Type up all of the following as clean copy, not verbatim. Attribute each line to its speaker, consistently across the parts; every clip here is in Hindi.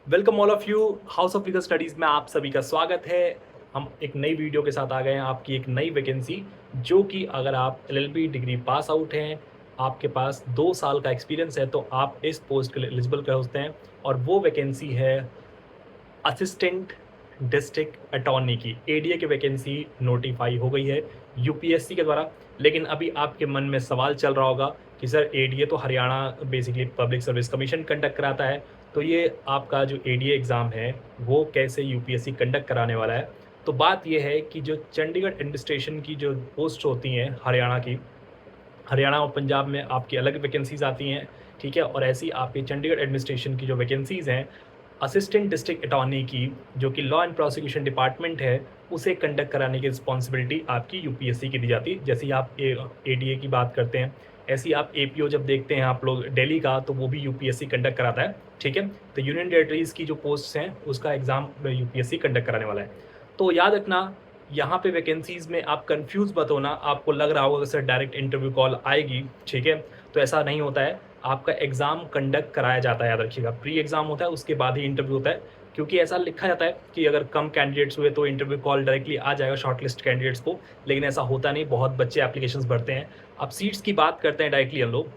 Speaker 1: Welcome all of you. House of legal studies में आप सभी का स्वागत है। हम एक नई वीडियो के साथ आ गए हैं, आपकी एक नई वैकेंसी, जो कि अगर आप एलएलबी डिग्री पास आउट हैं, आपके पास 2 साल का एक्सपीरियंस है, तो आप इस पोस्ट के लिए एलिजिबल कर सकते हैं। और वो वैकेंसी है असिस्टेंट डिस्ट्रिक्ट अटॉर्नी की। एडीए की वैकेंसी नोटिफाई हो गई है यूपीएससी के द्वारा। लेकिन अभी आपके मन में सवाल चल रहा होगा कि सर, एडीए तो Haryana basically public service commission conduct कराता है, तो ये आपका जो एडीए एग्ज़ाम है वो कैसे यूपीएससी कंडक्ट कराने वाला है। तो बात ये है कि जो चंडीगढ़ एडमिनिस्ट्रेशन की जो पोस्ट होती हैं हरियाणा की, हरियाणा और पंजाब में आपकी अलग वैकेंसीज आती हैं, ठीक है। और ऐसी आपकी चंडीगढ़ एडमिनिस्ट्रेशन की जो वैकेंसीज हैं असिस्टेंट डिस्ट्रिक्ट अटॉर्नी की, जो कि लॉ एंड प्रोसिक्यूशन डिपार्टमेंट है, उसे कंडक्ट कराने की रिस्पॉन्सिबिलिटी आपकी यूपीएससी की दी जाती है। जैसे ही आप एडीए की बात करते हैं, ऐसी आप एपीओ जब देखते हैं आप लोग दिल्ली का, तो वो भी यूपीएससी कंडक्ट कराता है, ठीक है। तो यूनियन टेरेटरीज़ की जो पोस्ट्स हैं उसका एग्ज़ाम यूपीएससी कंडक्ट कराने वाला है। तो याद रखना, यहाँ पे वैकेंसीज़ में आप कंफ्यूज मत होना। आपको लग रहा होगा कि सर डायरेक्ट इंटरव्यू कॉल आएगी, ठीक है, तो ऐसा नहीं होता है। आपका एग्ज़ाम कंडक्ट कराया जाता है, याद रखिएगा। प्री एग्ज़ाम होता है, उसके बाद ही इंटरव्यू होता है, क्योंकि ऐसा लिखा जाता है कि अगर कम कैंडिडेट्स हुए तो इंटरव्यू कॉल डायरेक्टली आ जाएगा शॉर्टलिस्ट कैंडिडेट्स को, लेकिन ऐसा होता नहीं। बहुत बच्चे एप्लीकेशंस भरते हैं। अब सीट्स की बात करते हैं डायरेक्टली हम लोग,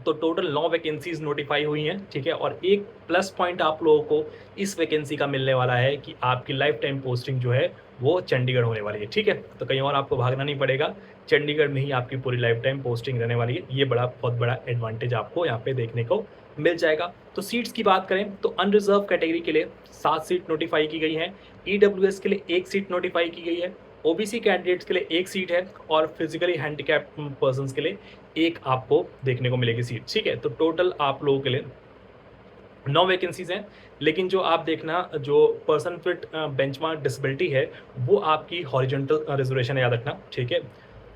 Speaker 1: तो टोटल 9 वैकेंसीज नोटिफाई हुई हैं, ठीक है। और एक प्लस पॉइंट आप लोगों को इस वैकेंसी का मिलने वाला है कि आपकी लाइफ टाइम पोस्टिंग जो है वो चंडीगढ़ होने वाली है, ठीक है। तो कहीं और आपको भागना नहीं पड़ेगा, चंडीगढ़ में ही आपकी पूरी लाइफ टाइम पोस्टिंग रहने वाली है। ये बहुत बड़ा एडवांटेज आपको यहाँ पे देखने को मिल जाएगा। तो सीट्स की बात करें तो अनरिजर्व कैटेगरी के लिए 7 सीट नोटिफाई की गई हैं, ईडब्ल्यूएस के लिए 1 सीट नोटिफाई की गई है, ओबीसी कैंडिडेट्स के लिए 1 सीट है, और फिजिकली हैंडीकैप पर्सन्स के लिए एक आपको देखने को मिलेगी सीट, ठीक है। तो टोटल आप लोगों के लिए 9 वैकेंसीज हैं। लेकिन जो आप देखना, जो पर्सन विद बेंचमार्क डिसेबिलिटी है, वो आपकी हॉरिजॉन्टल रिजर्वेशन है, याद रखना, ठीक है।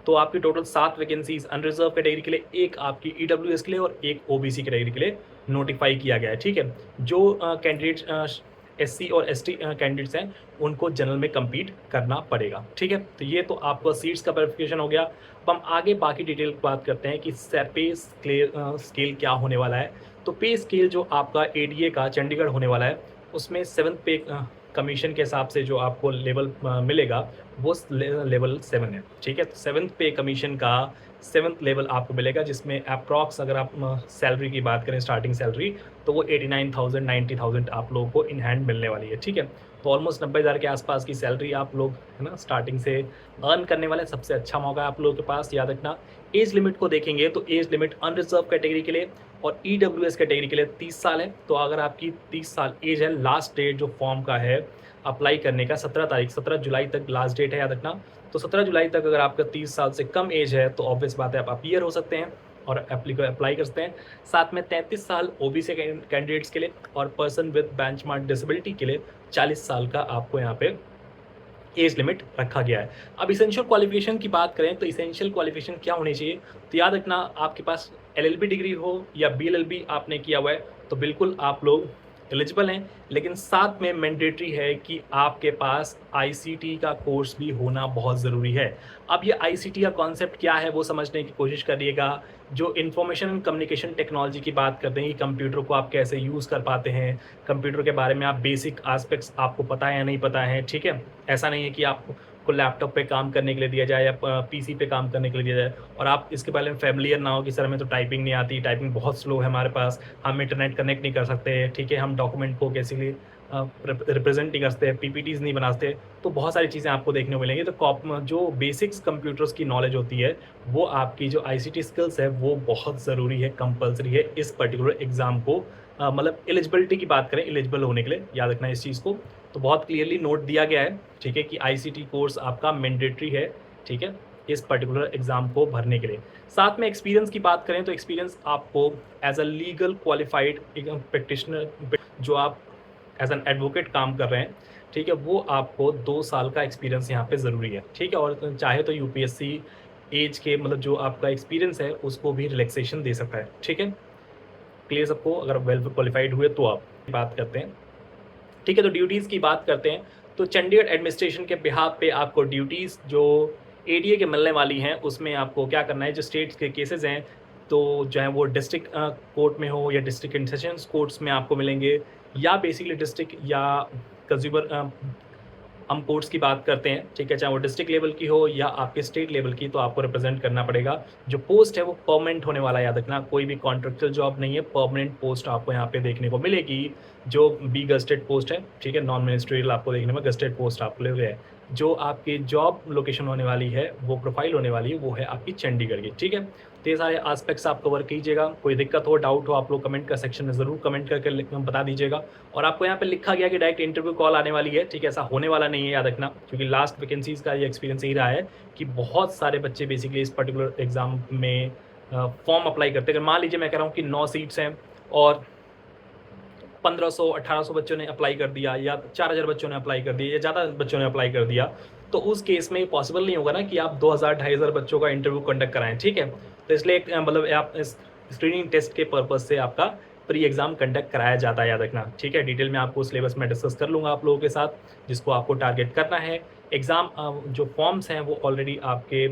Speaker 1: तो आपकी टोटल 7 वैकेंसीज अनरिजर्व कैटेगरी के लिए, एक आपकी ईडब्ल्यूएस के लिए और एक ओबीसी कैटेगरी के लिए नोटिफाई किया गया है, ठीक है। जो कैंडिडेट एससी और एसटी कैंडिडेट्स हैं, उनको जनरल में compete करना पड़ेगा, ठीक है। तो ये तो आपका सीट्स का वेरिफिकेशन हो गया। अब हम आगे बाकी डिटेल की बात करते हैं कि पे स्केल क्या होने वाला है। तो पे स्केल जो आपका एडीए का चंडीगढ़ होने वाला है, उसमें 7th पे कमीशन के हिसाब से जो आपको लेवल मिलेगा वो लेवल 7 है, ठीक है। तो 7th पे कमीशन का 7th लेवल आपको मिलेगा, जिसमें अप्रॉक्स अगर आप सैलरी की बात करें, स्टार्टिंग सैलरी, तो वो 89,000 90,000 आप लोगों को इन हैंड मिलने वाली है, ठीक है। तो ऑलमोस्ट 90,000 के आसपास की सैलरी आप लोग, है ना, स्टार्टिंग से अर्न करने वाले। सबसे अच्छा मौका है आप लोगों के पास, याद रखना। एज लिमिट को देखेंगे तो एज लिमिट अनरिजर्व कैटेगरी के लिए और ईडब्ल्यूएस कैटेगरी के लिए 30 साल है। तो अगर आपकी 30 साल एज है, लास्ट डेट जो फॉर्म का है अप्लाई करने का 17 जुलाई तक लास्ट डेट है, याद रखना। तो 17 जुलाई तक अगर आपका 30 साल से कम एज है तो ऑब्वियस बात है आप अपीयर हो सकते हैं और अप्लाई कर सकते हैं। साथ में 33 साल ओबीसी कैंडिडेट्स के लिए और पर्सन विद बेंचमार्क डिसेबिलिटी के लिए 40 साल का आपको यहाँ पे एज लिमिट रखा गया है। अब इसेंशियल क्वालिफिकेशन की बात करें तो इसेंशियल क्वालिफिकेशन क्या होनी चाहिए, तो याद रखना, आपके पास एलएलबी डिग्री हो या बीएलएलबी आपने किया हुआ है तो बिल्कुल आप लोग एलिजिबल हैं। लेकिन साथ में मैंडेटरी है कि आपके पास आईसीटी का कोर्स भी होना बहुत ज़रूरी है। अब ये आईसीटी का कॉन्सेप्ट क्या है वो समझने की कोशिश करिएगा। जो इंफॉर्मेशन एंड कम्युनिकेशन टेक्नोलॉजी की बात करते हैं कि कंप्यूटर को आप कैसे यूज़ कर पाते हैं, कंप्यूटर के बारे में आप बेसिक एस्पेक्ट्स आपको पता है या नहीं पता है, ठीक है। ऐसा नहीं है कि आपको लैपटॉप पे काम करने के लिए दिया जाए या पीसी पे काम करने के लिए दिया जाए और आप इसके बारे में फैमिलियर ना हो कि सर हमें तो टाइपिंग नहीं आती, टाइपिंग बहुत स्लो है हमारे पास, हम इंटरनेट कनेक्ट नहीं कर सकते, ठीक है, हम डॉक्यूमेंट को कैसे रिप्रेजेंट नहीं कर सकते, पीपीटीज नहीं बना सकते। तो बहुत सारी चीज़ें आपको देखने को मिलेंगी। तो जो बेसिक्स कंप्यूटर्स की नॉलेज होती है, वो आपकी जो आईसीटी स्किल्स है वो बहुत ज़रूरी है, कंपलसरी है इस पर्टिकुलर एग्ज़ाम को मतलब एलिजिबिलिटी की बात करें, एलिजिबल होने के लिए, याद रखना इस चीज़ को। तो बहुत क्लियरली नोट दिया गया है, ठीक है, कि आईसीटी कोर्स आपका मैंडेटरी है, ठीक है, इस पर्टिकुलर एग्ज़ाम को भरने के लिए। साथ में एक्सपीरियंस की बात करें तो एक्सपीरियंस आपको as a legal qualified practitioner, जो आप एज एन एडवोकेट काम कर रहे हैं, ठीक है, वो आपको 2 साल का एक्सपीरियंस यहाँ पे ज़रूरी है, ठीक है। और चाहे तो यूपीएससी एज के मतलब जो आपका एक्सपीरियंस है उसको भी रिलैक्सेशन दे सकता है, ठीक है। क्लियर सबको? अगर वेल क्वालिफाइड हुए तो आप बात करते हैं, ठीक है। तो ड्यूटीज़ की बात करते हैं तो चंडीगढ़ एडमिनिस्ट्रेशन के बिहाफ पे आपको ड्यूटीज़ जो एडीए के मिलने वाली हैं, उसमें आपको क्या करना है, जो स्टेट्स के केसेस हैं तो जो है वो डिस्ट्रिक्ट कोर्ट में हो या डिस्ट्रिक्ट एंड सेशंस कोर्ट्स में आपको मिलेंगे, या बेसिकली डिस्ट्रिक्ट या कंज्यूमर हम कोर्ट्स की बात करते हैं, ठीक है, चाहे वो डिस्ट्रिक्ट लेवल की हो या आपके स्टेट लेवल की, तो आपको रिप्रेजेंट करना पड़ेगा। जो पोस्ट है वो परमानेंट होने वाला है, याद रखना, कोई भी कॉन्ट्रेक्चुअल जॉब नहीं है, परमानेंट पोस्ट आपको यहाँ पे देखने को मिलेगी। जो बी गस्टेड पोस्ट है, ठीक है, नॉन मिनिस्ट्रियल आपको देखने में गस्टेड पोस्ट आपको ले रहे हैं। जो आपकी जॉब लोकेशन होने वाली है, वो प्रोफाइल होने वाली है, वो है आपकी चंडीगढ़ की, ठीक है। तो ये सारे एस्पेक्ट्स आप कवर कीजिएगा। कोई दिक्कत हो, डाउट हो, आप लोग कमेंट का सेक्शन में ज़रूर कमेंट करके बता दीजिएगा। और आपको यहाँ पे लिखा गया कि डायरेक्ट इंटरव्यू कॉल आने वाली है, ठीक है, ऐसा होने वाला नहीं है, याद रखना, क्योंकि लास्ट वैकेंसीज़ का ये एक्सपीरियंस यही रहा है कि बहुत सारे बच्चे बेसिकली इस पर्टिकुलर एग्ज़ाम में फॉर्म अप्लाई करते हैं। अगर मान लीजिए मैं कह रहा हूँ कि 9 सीट्स हैं और 1500-1800 बच्चों ने अप्लाई कर दिया या 4000 बच्चों ने अप्लाई कर दिया या ज़्यादा बच्चों ने अप्लाई कर दिया, तो उस केस में पॉसिबल नहीं होगा ना कि आप 2000-2500 बच्चों का इंटरव्यू कंडक्ट कराएं, ठीक है। तो इसलिए एक मतलब आप इस स्क्रीनिंग टेस्ट के पर्पज़ से आपका प्री एग्ज़ाम कंडक्ट कराया जाता है, याद रखना, ठीक है। डिटेल में आपको सिलेबस में डिस्कस कर लूँगा आप लोगों के साथ, जिसको आपको टारगेट करना है। एग्ज़ाम जो फॉर्म्स हैं वो ऑलरेडी आपके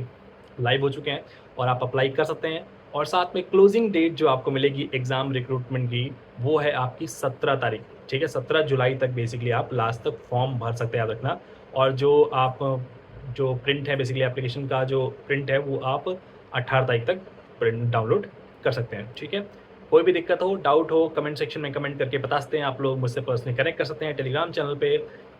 Speaker 1: लाइव हो चुके हैं और आप अप्लाई कर सकते हैं। और साथ में क्लोजिंग डेट जो आपको मिलेगी एग्ज़ाम रिक्रूटमेंट की, वो है आपकी 17 तारीख, ठीक है। 17 जुलाई तक बेसिकली आप लास्ट तक फॉर्म भर सकते हैं, याद रखना। और जो प्रिंट है, बेसिकली एप्लीकेशन का जो प्रिंट है, वो आप 18 तारीख तक प्रिंट डाउनलोड कर सकते हैं, ठीक है। कोई भी दिक्कत हो, डाउट हो, कमेंट सेक्शन में कमेंट करके बता सकते हैं। आप लोग मुझसे पर्सनली कनेक्ट कर सकते हैं टेलीग्राम चैनल पे।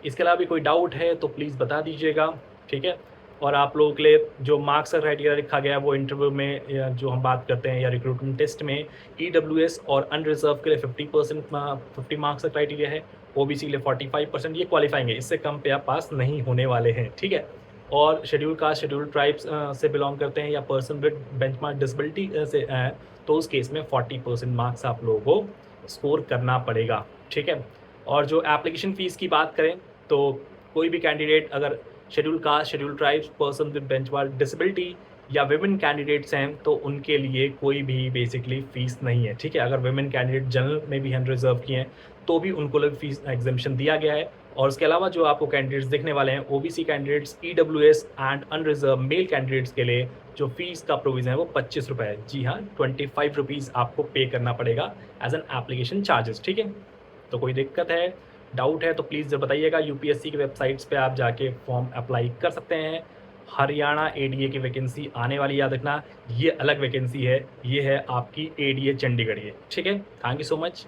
Speaker 1: इसके अलावा भी कोई डाउट है तो प्लीज़ बता दीजिएगा, ठीक है। और आप लोगों के लिए जो मार्क्स का क्राइटेरिया रखा गया है, वो इंटरव्यू में या जो हम बात करते हैं या रिक्रूटमेंट टेस्ट में, ईडब्ल्यूएस और अनरिजर्व के लिए 50 मार्क्स का क्राइटेरिया है, ओबीसी के लिए 45%, ये क्वालिफाइंग है, इससे कम पे आप पास नहीं होने वाले हैं, ठीक है। और शेड्यूल कास्ट, शेड्यूल ट्राइब्स से बिलोंग करते हैं या पर्सन विद बेंचमार्क डिसेबिलिटी से तो उस केस में 40% मार्क्स आप लोगों को स्कोर करना पड़ेगा, ठीक है। और जो एप्लीकेशन फ़ीस की बात करें तो कोई भी कैंडिडेट अगर schedule caste, schedule tribes, person with benchmark disability या विमेन कैंडिडेट्स हैं, तो उनके लिए कोई भी बेसिकली फ़ीस नहीं है, ठीक है। अगर विमेन कैंडिडेट जनरल में भी हैं, रिजर्व की हैं, तो भी उनको लोग फीस एग्जेम्पशन दिया गया है। और उसके अलावा जो आपको कैंडिडेट्स दिखने वाले हैं, OBC candidates, EWS and unreserve male candidates के लिए जो फीस का प्रोविज़न है वो 25 रुपये है। जी हाँ, 25 रुपीज़ आपको पे करना पड़ेगा एज एन एप्लीकेशन चार्जेस, ठीक है। तो कोई दिक्कत है, डाउट है तो प्लीज़ बताइएगा। यूपीएससी की वेबसाइट्स पे आप जाके फॉर्म अप्लाई कर सकते हैं। हरियाणा एडीए की वैकेंसी आने वाली, याद रखना, ये अलग वैकेंसी है, ये है आपकी एडीए चंडीगढ़, ये ठीक है। Thank you so much.